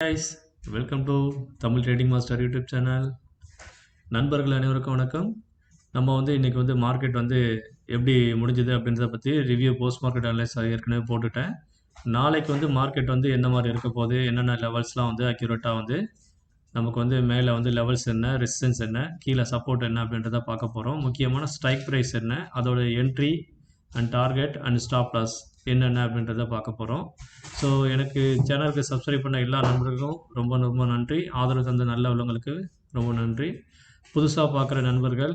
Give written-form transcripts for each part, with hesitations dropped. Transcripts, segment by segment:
guys, welcome to Tamil trading master YouTube channel. நண்பர்கள் அனைவருக்கும் வணக்கம். நம்ம இன்னைக்கு மார்க்கெட் எப்படி முடிஞ்சது அப்படின்றத பற்றி ரிவ்யூ போஸ்ட் மார்க்கெட் அனலைஸ் ஏற்கனவே போட்டுட்டேன். நாளைக்கு மார்க்கெட் என்ன மாதிரி இருக்க போகுது, என்னென்ன லெவல்ஸ்லாம் அக்யூரேட்டாக நமக்கு மேலே லெவல்ஸ் என்ன, ரெசிஸ்டன்ஸ் என்ன, கீழே சப்போர்ட் என்ன அப்படின்றத பார்க்க போகிறோம். முக்கியமான ஸ்ட்ரைக் ப்ரைஸ் என்ன, அதோட entry and target and stop loss என்னென்ன அப்படின்றத பார்க்க போகிறோம். ஸோ எனக்கு சேனலுக்கு சப்ஸ்கிரைப் பண்ண எல்லா நண்பர்களுக்கும் ரொம்ப ரொம்ப நன்றி. ஆதரவு தந்த நல்ல உள்ளவங்களுக்கு ரொம்ப நன்றி. புதுசாக பார்க்குற நண்பர்கள்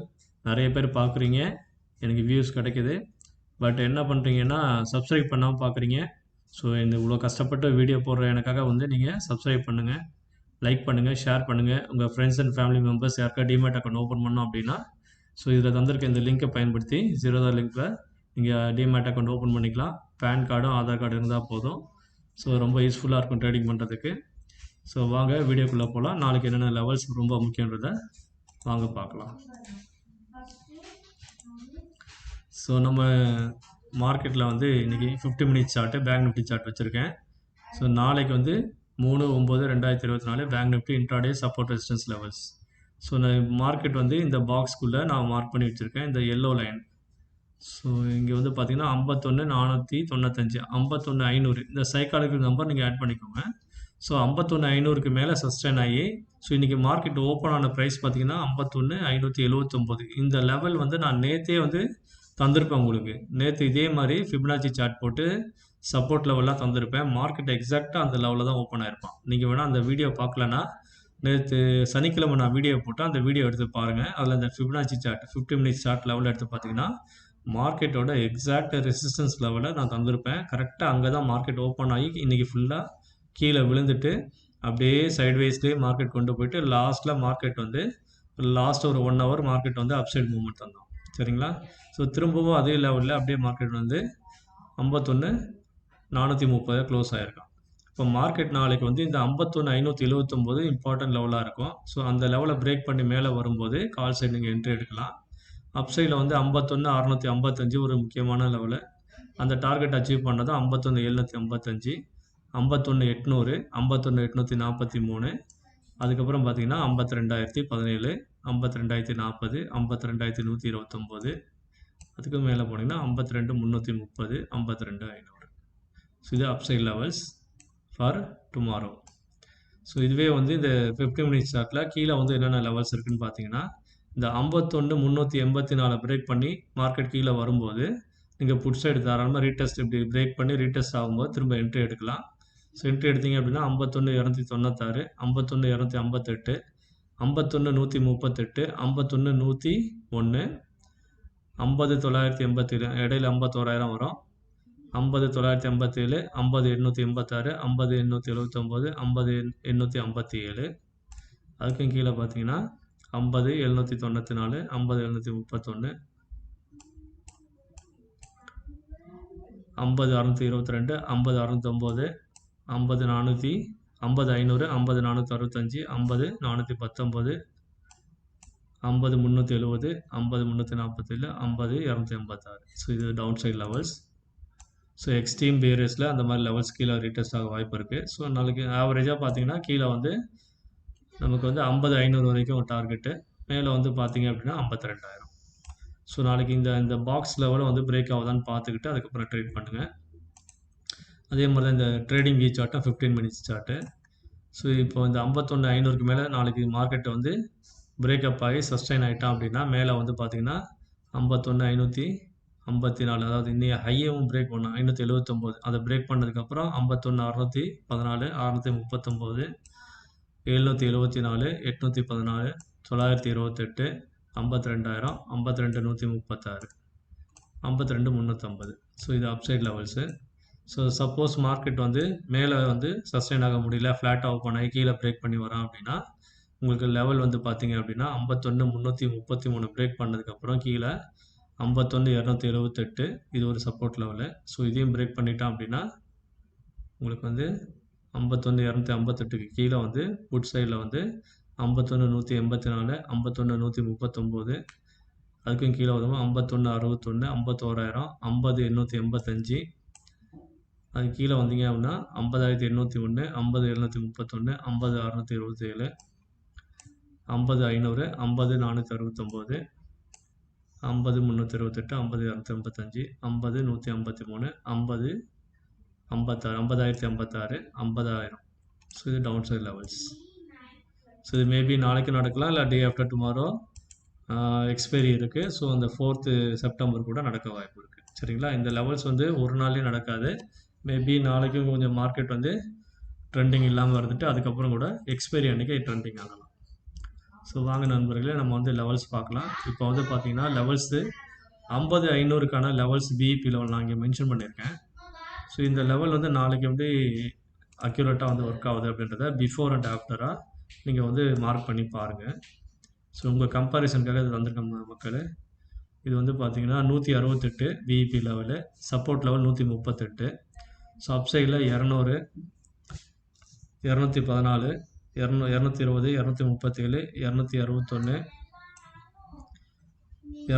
நிறைய பேர் பார்க்குறீங்க, எனக்கு வியூஸ் கிடைக்குது. பட் என்ன பண்ணுறீங்கன்னா சப்ஸ்கிரைப் பண்ணாமல் பார்க்குறீங்க. ஸோ இந்த இவ்வளோ கஷ்டப்பட்டு வீடியோ போடுற எனக்காக நீங்கள் சப்ஸ்கிரைப் பண்ணுங்கள், லைக் பண்ணுங்கள், ஷேர் பண்ணுங்கள். உங்கள் ஃப்ரெண்ட்ஸ் அண்ட் ஃபேமிலி மெம்பர்ஸ் யாருக்கா டிமேட் அக்கௌண்ட் ஓப்பன் பண்ணோம் அப்படின்னா ஸோ இதில் தந்திருக்க இந்த லிங்க்கை பயன்படுத்தி ஜீரோதா லிங்க்கில் நீங்கள் டிமேட் அக்கௌண்ட் ஓப்பன் பண்ணிக்கலாம். பேன் கார்டும் ஆதார் கார்டு இருந்தால் போதும். ஸோ ரொம்ப யூஸ்ஃபுல்லாக இருக்கும் ட்ரேடிங் பண்ணுறதுக்கு. ஸோ வாங்க வீடியோக்குள்ளே போகலாம். நாளைக்கு என்னென்ன லெவல்ஸ் ரொம்ப முக்கியன்றதை வாங்க பார்க்கலாம். ஸோ நம்ம மார்க்கெட்டில் இன்றைக்கி 50 minutes chart, bank Nifty chart வச்சுருக்கேன். ஸோ நாளைக்கு 3/9/2024 bank Nifty intraday support resistance levels. So நான் மார்க்கெட் இந்த பாக்ஸ்க்குள்ளே நான் மார்க் பண்ணி வச்சுருக்கேன், இந்த எல்லோ லைன். ஸோ இங்கே பார்த்தீங்கன்னா 51,495, 51,500 இந்த சைக்காலஜிக்கல் நம்பர் நீங்கள் ஆட் பண்ணிக்கோங்க. ஸோ 51,500க்கு மேலே சஸ்டெயின் ஆகி ஸோ இன்றைக்கி மார்க்கெட் ஓப்பன் ஆன ப்ரைஸ் பார்த்தீங்கன்னா 51,579. இந்த லெவல் நான் நேற்றே தந்திருப்பேன் உங்களுக்கு. நேற்று இதே மாதிரி ஃபிபனாச்சி சார்ட் போட்டு சப்போர்ட் லெவல்லாம் தந்திருப்பேன். மார்க்கெட் எக்ஸாக்டாக அந்த லெவலில் தான் ஓப்பன் ஆகிருப்பான். நீங்கள் வேணால் அந்த வீடியோ பார்க்கலன்னா நேற்று சனிக்கிழமை நான் வீடியோ போட்டேன், அந்த வீடியோ எடுத்து பாருங்கள். அதில் இந்த ஃபிபனாச்சி சார்ட் 50 மினிட்ஸ் சார்ட் லெவலில் எடுத்து பார்த்தீங்கன்னா மார்க்கெட்டோட எக்ஸாக்ட் ரெசிஸ்டன்ஸ் லெவலில் நான் தந்திருப்பேன். கரெக்டாக அங்கே தான் மார்க்கெட் ஓப்பன் ஆகி இன்றைக்கி ஃபுல்லாக கீழே விழுந்துட்டு அப்படியே சைட்வேஸ்லேயே மார்க்கெட் கொண்டு போயிட்டு லாஸ்ட்டில் மார்க்கெட் லாஸ்ட் ஒரு 1 ஹவர் மார்க்கெட் அப்சைட் மூவ்மெண்ட் தந்தோம். சரிங்களா? ஸோ திரும்பவும் அதே லெவலில் அப்படியே மார்க்கெட் 51,430 க்ளோஸ் ஆகிருக்கான். இப்போ மார்க்கெட் நாளைக்கு இந்த 51,579 இம்பார்ட்டன்ட் லெவலாக இருக்கும். ஸோ அந்த லெவலை பிரேக் பண்ணி மேலே வரும்போது கால் சைடு நீங்கள் என்ட்ரி எடுக்கலாம். அப்சைடில் 51,655 ஒரு முக்கியமான லெவலு. அந்த டார்கெட் அச்சீவ் பண்ணது 51,755, 51,800, 51,843. அதுக்கப்புறம் பார்த்தீங்கன்னா 52,017, 52,040, 52,129. அதுக்கு மேலே போனீங்கன்னா 52,330, 52,500. ஸோ இது upside levels for tomorrow. So இதுவே இந்த 50 மினிட்ஸ் சார்ட்டில் கீழே என்னென்ன லெவல்ஸ் இருக்குதுன்னு பார்த்தீங்கன்னா இந்த 51,384 பிரேக் பண்ணி மார்க்கெட் கீழே வரும்போது நீங்கள் புட் சைடு தாராளமாக ரீடெஸ்ட் இப்படி பிரேக் பண்ணி ரீடெஸ்ட் ஆகும்போது திரும்ப என்ட்ரி எடுக்கலாம். ஸோ என்ட்ரி எடுத்தீங்க அப்படின்னா 51,296, 51,258, 51,138, 51,101, 50,987 இடையில 51,000 வரும், 50,987, 50,886, 50,879, 50,857. அதுக்கும் கீழே பார்த்தீங்கன்னா 50,794, 50,731, 50,622, 50,609, 50,400, 50,500, 50,465, 50,419, 50,370, 50,347, 50,286. ஸோ இது down side levels. So extreme பேரியஸில் அந்த மாதிரி லெவல்ஸ் கீழே ரீடெஸ்ட் ஆக வாய்ப்பு இருக்குது. ஸோ நாளைக்கு ஆவரேஜாக பார்த்தீங்கன்னா கீழே நமக்கு 50,500 வரைக்கும் ஒரு டார்கெட்டு, மேலே பார்த்தீங்க அப்படின்னா 52,000. ஸோ நாளைக்கு இந்த பாக்ஸ் லெவலும் பிரேக் ஆகுதான்னு பார்த்துக்கிட்டு அதுக்கப்புறம் ட்ரேட் பண்ணுங்கள். அதே மாதிரி தான் இந்த ட்ரேடிங் வியூ சார்ட்டும் 15 மினிட்ஸ் சார்ட்டு. ஸோ இப்போ இந்த 51,500க்கு மேலே நாளைக்கு மார்க்கெட்டை பிரேக்கப் ஆகி சஸ்டைன் ஆகிட்டான் அப்படின்னா மேலே பார்த்தீங்கன்னா 51,554, அதாவது இன்னைய ஹையவும் பிரேக் பண்ணோம் 579. அதை பிரேக் பண்ணதுக்கப்புறம் 51,614, 639, 774, 814, 928, 52,000, 52,136, 52,350. ஸோ இது upside levels. So suppose market மேலே சஸ்டைன் ஆக முடியல, ஃப்ளாட்டாக ஓப்பன் ஆகி கீழே பிரேக் பண்ணி வரான் அப்படின்னா உங்களுக்கு லெவல் பார்த்தீங்க அப்படின்னா 51,333 பிரேக் பண்ணதுக்கப்புறம் கீழே 51,278 இது ஒரு சப்போர்ட் லெவலு. ஸோ இதையும் பிரேக் பண்ணிட்டான் அப்படின்னா உங்களுக்கு 51,258க்கு கீழே புட் சைடில் 51,184, 51,139, அதுக்கும் கீழே வரும்போது 51,61, 51,000, 50,885, அது கீழே வந்தீங்க அப்படின்னா 50,801, 50,731, 50,627, 50,500, 50,469, 50,328, 50,285, 50,153, 50, 56, 50,056, 50,000. ஸோ இது டவுன் சைட் லெவல்ஸ். ஸோ இது மேபி நாளைக்கு நடக்கலாம், இல்லை டே ஆஃப்டர் டுமாரோ எக்ஸ்பைரி இருக்குது. ஸோ அந்த 4th செப்டம்பர் கூட நடக்க வாய்ப்பு இருக்குது. சரிங்களா? இந்த லெவல்ஸ் வந்து ஒரு நாள்லேயே நடக்காது. மேபி நாளைக்கும் கொஞ்சம் மார்க்கெட் வந்து ட்ரெண்டிங் இல்லாமல் இருந்துட்டு அதுக்கப்புறம் கூட எக்ஸ்பைரி அன்றைக்கி ட்ரெண்டிங் ஆகலாம். ஸோ வாங்க நண்பர்களே, நம்ம வந்து லெவல்ஸ் பார்க்கலாம். இப்போ வந்து பார்த்தீங்கன்னா லெவல்ஸு 50,500க்கான லெவல்ஸ் பிஇபி லெவல் நான் இங்கே மென்ஷன் பண்ணியிருக்கேன். ஸோ இந்த லெவல் வந்து நாளைக்கு வந்து அக்யூரேட்டாக வந்து ஒர்க் ஆகுது அப்படின்றத பிஃபோர் அண்ட் ஆஃப்டராக நீங்கள் வந்து மார்க் பண்ணி பாருங்கள். ஸோ உங்கள் கம்பேரிசனுக்காக இது வந்திருக்க மக்கள். இது வந்து பார்த்தீங்கன்னா 168 BEP level, support level 138. So அப்சைடில் 200, 214, 220, 237, 261, 270, 290,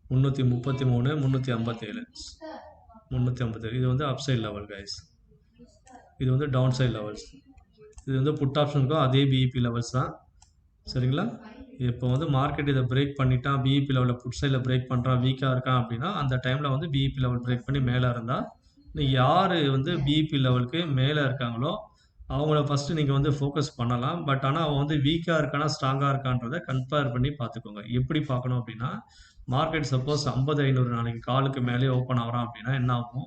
302, 333, 357, 357. இது வந்து அப்சைட் லெவல் கைஸ். இது வந்து டவுன் சைட் லெவல்ஸ். இது வந்து புட் ஆப்ஷனுக்கும் அதே பிஇபி லெவல்ஸ் தான். சரிங்களா? இப்போ வந்து மார்க்கெட் இதை பிரேக் பண்ணிட்டான், பிஇபி லெவலில் புட் சைடில் பிரேக் பண்ணுறான், வீக்காக இருக்கான் அப்படின்னா அந்த டைமில் வந்து பிஇபி லெவல் பிரேக் பண்ணி மேலே இருந்தால் யார் வந்து பிஇபி லெவலுக்கு மேலே இருக்காங்களோ அவங்கள ஃபஸ்ட்டு நீங்கள் வந்து ஃபோக்கஸ் பண்ணலாம். பட் ஆனால் அவன் வந்து வீக்காக இருக்கானா ஸ்ட்ராங்காக இருக்கான்றதை கம்பேர் பண்ணி பார்த்துக்கோங்க. எப்படி பார்க்கணும் அப்படின்னா, மார்க்கெட் சப்போஸ் 50,500 நாளைக்கு காலுக்கு மேலே ஓப்பன் ஆகிறான் அப்படின்னா என்ன ஆகும்?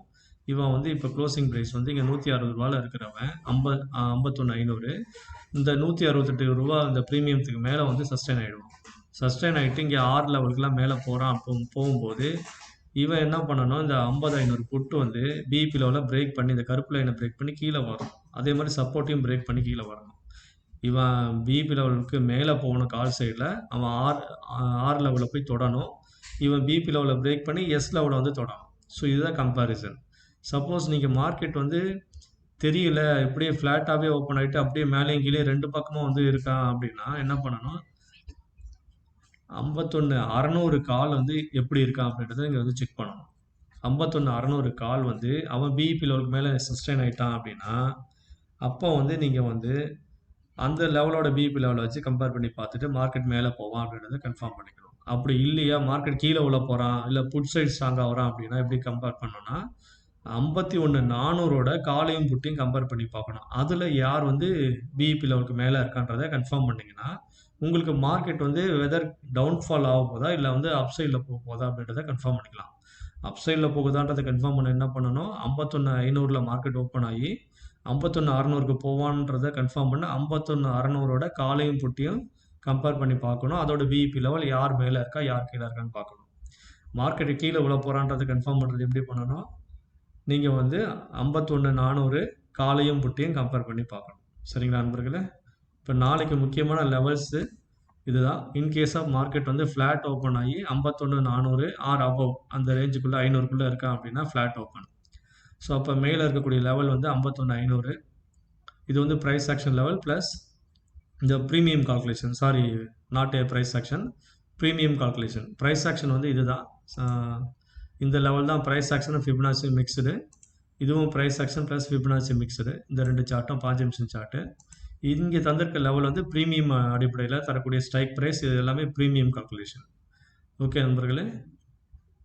இவன் வந்து இப்போ க்ளோசிங் ப்ரைஸ் வந்து இங்கே 160 ரூபாயில் இருக்கிறவன் 51,500, இந்த 168 ரூபா இந்த ப்ரீமியத்துக்கு மேலே வந்து சஸ்டெயின் ஆகிடுவான். சஸ்டெயின் ஆகிட்டு இங்கே 6 லெவலுக்குலாம் மேலே போகிறான். போகும்போது இவன் என்ன பண்ணணும், இந்த 50,500 புட்டு வந்து பிஇபி லெவலில் பிரேக் பண்ணி இந்த கருப்பு லைனை பிரேக் பண்ணி கீழே வரும். அதே மாதிரி சப்போர்ட்டையும் பிரேக் பண்ணி கீழே வரணும். இவன் பிஇபி லெவலுக்கு மேலே போகணும் கால் சைடில், அவன் ஆர் லெவலில் போய் தொடணும். இவன் பிஇபி லெவலில் பிரேக் பண்ணி எஸ் லெவலில் வந்து தொடணும். ஸோ இதுதான் கம்பேரிசன். சப்போஸ் நீங்கள் மார்க்கெட் வந்து தெரியல, இப்படியே ஃப்ளாட்டாகவே ஓப்பன் ஆகிட்டு அப்படியே மேலேயும் கீழே ரெண்டு பக்கமும் வந்து இருக்கான் அப்படின்னா என்ன பண்ணணும், 51,600 கால் வந்து எப்படி இருக்கான் அப்படின்றத இங்கே வந்து செக் பண்ணணும். 51,600 கால் வந்து அவன் பிஇபி லெவலுக்கு மேலே சஸ்டெயின் ஆகிட்டான் அப்படின்னா அப்போ வந்து நீங்கள் வந்து அந்த லெவலோட பிஇபி லெவலை வச்சு கம்பேர் பண்ணி பார்த்துட்டு மார்க்கெட் மேலே போவான் அப்படின்றத கன்ஃபார்ம் பண்ணிக்கணும். அப்படி இல்லையா, மார்க்கெட் கீழே உள்ள போகிறான், இல்லை புட் சைட் ஸ்ட்ராங்காக வரான் அப்படின்னா எப்படி கம்பேர் பண்ணோன்னா 51,400ஓட காலையும் புட்டையும் கம்பேர் பண்ணி பார்க்கணும். அதில் யார் வந்து பிஇபி லெவலுக்கு மேலே இருக்கான்றதை கன்ஃபார்ம் பண்ணிங்கன்னா உங்களுக்கு மார்க்கெட் வந்து வெதர் டவுன்ஃபால் ஆக போதா இல்லை வந்து அப்சைடில் போக போதா அப்படின்றத கன்ஃபார்ம் பண்ணிக்கலாம். அப்சைடில் போகுதான்றதை கன்ஃபார்ம் பண்ண என்ன பண்ணணும், 51,500 மார்க்கெட் ஓப்பன் ஆகி 51,600க்கு போவான்றதை கன்ஃபார்ம் பண்ண 51,600ஓட காலையும் புட்டியும் கம்பேர் பண்ணி பார்க்கணும். அதோட பிஇபி லெவல் யார் மேலே இருக்கா யார் கீழே இருக்கான்னு பார்க்கணும். மார்க்கெட்டு கீழே உள்ள போகிறான்றதை கன்ஃபார்ம் பண்ணுறது எப்படி பண்ணணும், நீங்கள் வந்து 51,400 காலையும் புட்டியும் கம்பேர் பண்ணி பார்க்கணும். சரிங்களா நண்பர்களே? இப்போ நாளைக்கு முக்கியமான லெவல்ஸு இதுதான். இன்கேஸ் ஆஃப் மார்க்கெட் வந்து ஃப்ளாட் ஓப்பன் ஆகி 51,400 ஆர் அபவ் அந்த ரேஞ்சுக்குள்ளே 500க்குள்ளே இருக்கா அப்படின்னா ஃப்ளாட் ஓப்பன். ஸோ அப்போ மேலே இருக்கக்கூடிய லெவல் வந்து 51,500. இது வந்து ப்ரைஸ் ஆக்ஷன் லெவல் ப்ளஸ் இந்த premium calculation, sorry not a price action, premium calculation. Price action வந்து இதுதான், இந்த லெவல் தான் ப்ரைஸ் ஆக்ஷன் ஃபிபனாச்சி மிக்ஸ்டு. இதுவும் price action plus Fibonacci mixed. இந்த ரெண்டு சார்ட்டும் 5 நிமிஷம் சார்ட்டு. இங்கே தந்திருக்க லெவல் வந்து ப்ரீமியம் அடிப்படையில் தரக்கூடிய ஸ்ட்ரைக் ப்ரைஸ், இது எல்லாமே ப்ரீமியம் கால்குலேஷன். ஓகே நண்பர்களே?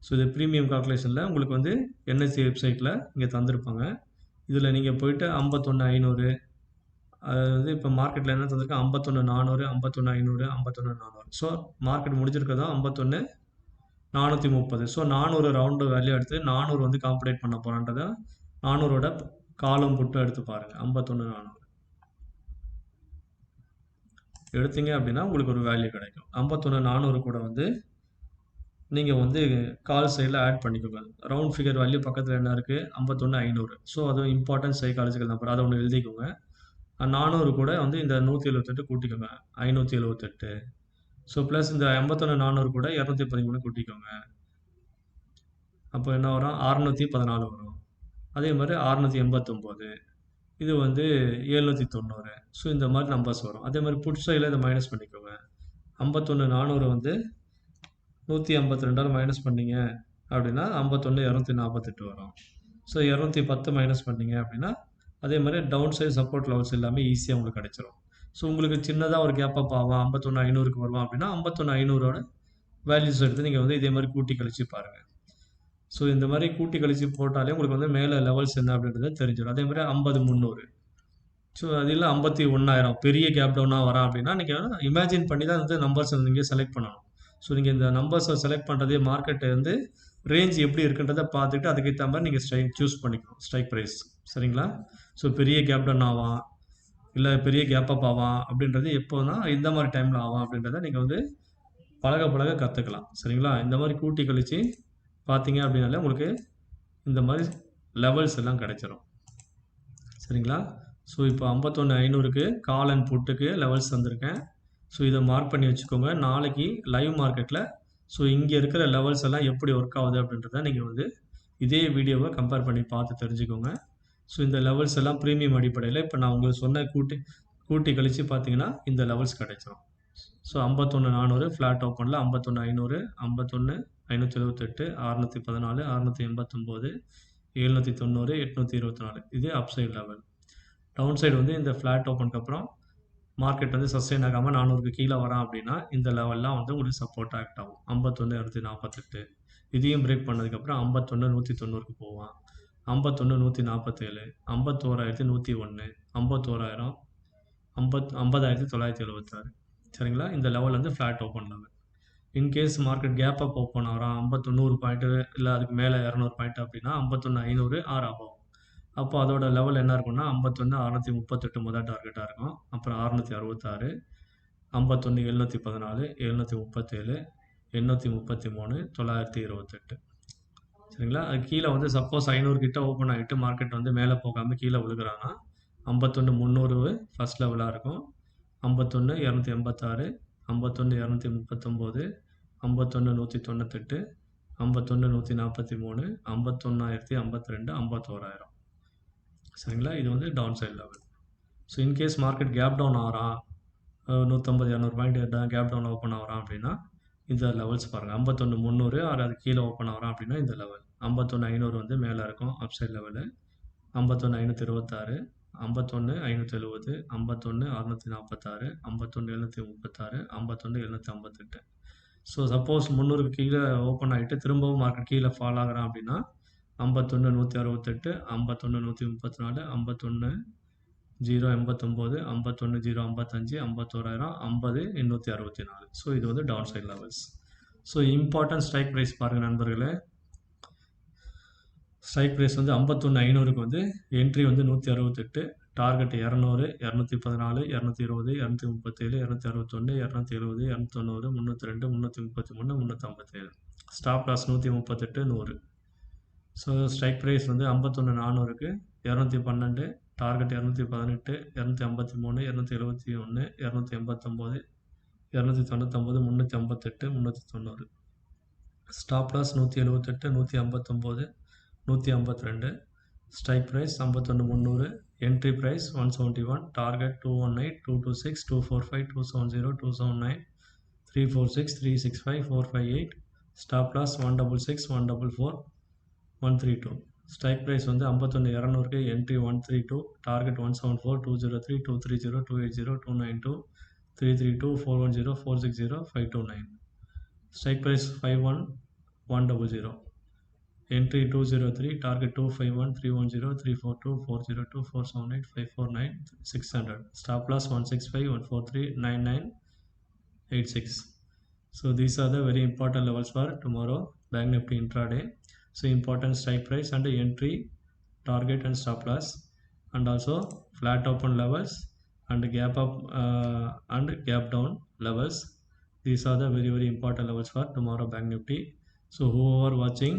ஸோ இது ப்ரீமியம் கால்குலேஷனில் உங்களுக்கு வந்து என்எஸ்சி வெப்சைட்டில் இங்கே தந்திருப்பாங்க. இதில் நீங்கள் போய்ட்டு 51,500, அதாவது இப்போ மார்க்கெட்டில் என்ன தந்திருக்கேன், 51,400, 51,500, 51,400. ஸோ மார்க்கெட் முடிஞ்சிருக்கதான் 51,430. ஸோ 400 ரவுண்டு வேல்யூ எடுத்து 400 வந்து காம்படேட் பண்ண போகிறான்றதை 400ஓட காலம் புட்டு எடுத்து பாருங்கள். 51,400 எடுத்தீங்க அப்படின்னா உங்களுக்கு ஒரு வேல்யூ கிடைக்கும். 51,400 கூட வந்து நீங்கள் வந்து கால் சைடில் ஆட் பண்ணிக்கோங்க. ரவுண்ட் ஃபிகர் வேல்யூ பக்கத்தில் என்ன இருக்குது, 51,500. ஸோ அது இம்பார்ட்டன்ட் சைக்காலஜிக்கல் நம்பர், அதை ஒன்று எழுதிக்கோங்க. 400 கூட வந்து இந்த 178 கூட்டிக்கோங்க, 578. ஸோ ப்ளஸ் இந்த 51,400 கூட 213 கூட்டிக்கோங்க. அப்போ என்ன வரும், 614 வரும். அதே மாதிரி 689, இது வந்து 790. ஸோ இந்த மாதிரி நம்பர்ஸ் வரும். அதே மாதிரி புட் சைடில் இதை மைனஸ் பண்ணிக்கோங்க. 51,400 வந்து 152 மைனஸ் பண்ணிங்க அப்படின்னா 51,248 வரும். ஸோ 210 மைனஸ் பண்ணீங்க அப்படின்னா அதே மாதிரி டவுன் சைடு சப்போர்ட் லெவல்ஸ் எல்லாமே ஈஸியாக உங்களுக்கு கிடைச்சிரும். ஸோ உங்களுக்கு சின்னதாக ஒரு கேப் அப் ஆகும் 51,500க்கு வருவான் அப்படின்னா 51,500ஓட வேல்யூஸ் எடுத்து நீங்கள் வந்து இதே மாதிரி கூட்டி கழிச்சு பாருங்கள். ஸோ இந்த மாதிரி கூட்டி கழிச்சு போட்டாலே உங்களுக்கு வந்து மேலே லெவல்ஸ் என்ன அப்படின்றத தெரிஞ்சிடும். அதே மாதிரி 50,300. ஸோ அது இல்லை 51,000 பெரிய கேப் டவுனாக வரா அப்படின்னா நீங்கள் இமேஜின் பண்ணி தான் வந்து நம்பர்ஸ் நீங்கள் செலக்ட் பண்ணணும். ஸோ நீங்கள் இந்த நம்பர்ஸை செலக்ட் பண்ணுறதே மார்க்கெட்டை வந்து ரேஞ்ச் எப்படி இருக்குன்றதை பார்த்துட்டு அதுக்கேற்ற மாதிரி நீங்கள் ஸ்ட்ரைக் சூஸ் பண்ணிக்கணும் ஸ்ட்ரைக் ப்ரைஸ். சரிங்களா? ஸோ பெரிய கேப் டவுன் ஆவான் இல்லை பெரிய கேப் அப் ஆவான் அப்படின்றது எப்போனா இந்த மாதிரி டைமில் ஆவான் அப்படின்றத நீங்கள் வந்து பழக கற்றுக்கலாம். சரிங்களா? இந்த மாதிரி கூட்டி கழிச்சு பார்த்தீங்க அப்படின்னாலே உங்களுக்கு இந்த மாதிரி லெவல்ஸ் எல்லாம் கிடைச்சிரும். சரிங்களா? ஸோ இப்போ 51,500க்கு கால் அண்ட் புட்டுக்கு லெவல்ஸ் வந்திருக்கேன். ஸோ இதை மார்க் பண்ணி வச்சுக்கோங்க. நாளைக்கு லைவ் மார்க்கெட்டில் ஸோ இங்கே இருக்கிற லெவல்ஸ் எல்லாம் எப்படி ஒர்க் ஆகுது அப்படின்றத நீங்கள் வந்து இதே வீடியோவை கம்பேர் பண்ணி பார்த்து தெரிஞ்சுக்கோங்க. ஸோ இந்த லெவல்ஸ் எல்லாம் ப்ரீமியம் அடிப்படையில் இப்போ நான் உங்களுக்கு சொன்ன கூட்டி கழித்து பார்த்தீங்கன்னா இந்த லெவல்ஸ் கிடைச்சிரும். ஸோ 51,400 ஃப்ளாட் ஓப்பனில் 51,500 51,578 614 689 790 824 இது அப்சைட் லெவல். டவுன் சைடு வந்து இந்த ஃப்ளாட் ஓப்பனுக்கு அப்புறம் மார்க்கெட் வந்து சஸ்டெயின் ஆகாமல் 400க்கு கீழே வரான் அப்படின்னா இந்த லெவல்லாம் வந்து உங்களுக்கு சப்போர்ட் ஆக்ட் ஆகும். 51,248 இதையும் பிரேக் பண்ணதுக்கப்புறம் 51,190க்கு போவான். 51,147 51,101 51,000 50,976. சரிங்களா? இந்த லெவல் வந்து flat open level. In case market gap up open ஆகிறான் 51,100 பாயிண்ட்டு இல்லை அதுக்கு மேலே 200 பாயிண்ட் அப்படின்னா 51,500 ஆர் அபவ். அப்போ அதோட லெவல் என்ன இருக்குன்னா 51,638 முதல் டார்கெட்டாக இருக்கும். அப்புறம் 666 51,714 737 833 928. சரிங்களா? அது கீழே வந்து சப்போஸ் 500 கிட்ட ஓப்பன் ஆகிட்டு மார்க்கெட் வந்து மேலே போகாமல் கீழே விழுகிறாங்கன்னா 51,300 ஃபஸ்ட் லெவலாக இருக்கும். 51,286 51,239 51,198 51,143 51,052 51,000. சரிங்களா? இது வந்து down side level. So in case market gap down ஆகிறான் 150-200 பாயிண்ட் கேப் டவுன் ஓப்பன் ஆகிறான் அப்படின்னா இந்த லெவல்ஸ் பாருங்கள். 51,300 அது கீழே ஓப்பன் ஆகிறான் அப்படின்னா இந்த லெவல். 51,500 வந்து மேலே இருக்கும் அப்சைட் லெவலு. 51,526 51,570 51,646 51,736 51,758. ஸோ சப்போஸ் 300க்கு கீழே ஓப்பன் ஆகிட்டு திரும்பவும் மார்க்கெட் கீழே ஃபால் ஆகிறான் அப்படின்னா 51,168 51,134 51,089 51,055 51,000 50,864. ஸோ இது வந்து down side levels. So important strike price பாருங்கள் நண்பர்களே. ஸ்ட்ரைக் ப்ரைஸ் வந்து 51,500க்கு வந்து என்ட்ரி வந்து 168, target 200 214 220 237 261 270 290 302 333 357. Stop loss 138 100. So strike price வந்து 51,400க்கு 212, target 218 253 271 289 299 358 390. Stop loss 178 159 152. Strike price 51,300, entry price 171, target 218 226 245 270 279 346 365 458. Stop loss 166 144 132. Strike price வந்து 51,200க்கு entry 132, target 174 203 230 280 292 332 410 460 529. Strike price 51,100, entry 203, target 251 310 342 402 478 549 600. Stop loss 165 143 9986. So these are the very important levels for tomorrow Bank Nifty intraday. So important strike price and entry, target and stop loss, and also flat open levels and gap up and gap down levels. These are the very important levels for tomorrow Bank Nifty. So whoever watching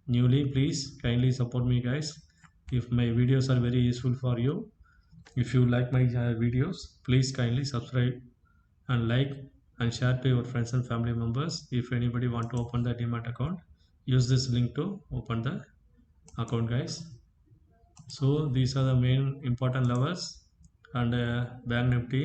newly, please kindly support me guys. If my videos are very useful for you, if you like my videos, please kindly subscribe and like and share to your friends and family members. If anybody want to open the Demat account, use this link to open the account guys. So these are the main important levels. And Bank Nifty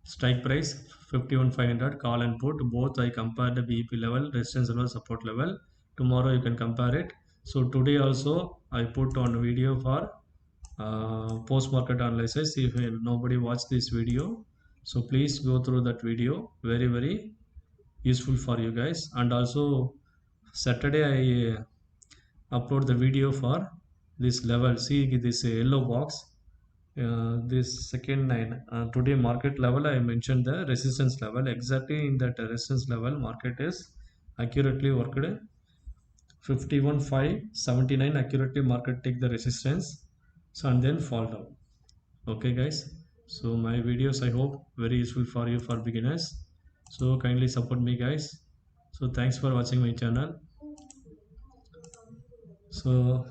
strike price 51,500 call and put, both I compared the BEP level, resistance level, support level. tomorrow you can compare it. So today also I put on video for post market analysis. If nobody watched this video, so please go through that video, very very useful for you guys. And also Saturday I upload the video for this level. See this yellow box, this second line, today market level I mentioned the resistance level. Exactly in that resistance level market is accurately worked. 51,579 accurately market take the resistance, so and then fall down. Okay guys, so my videos I hope very useful for you for beginners, so kindly support me guys. So thanks for watching my channel. So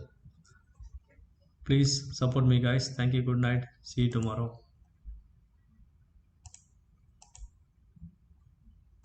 please support me guys. Thank you. Good night. See you tomorrow.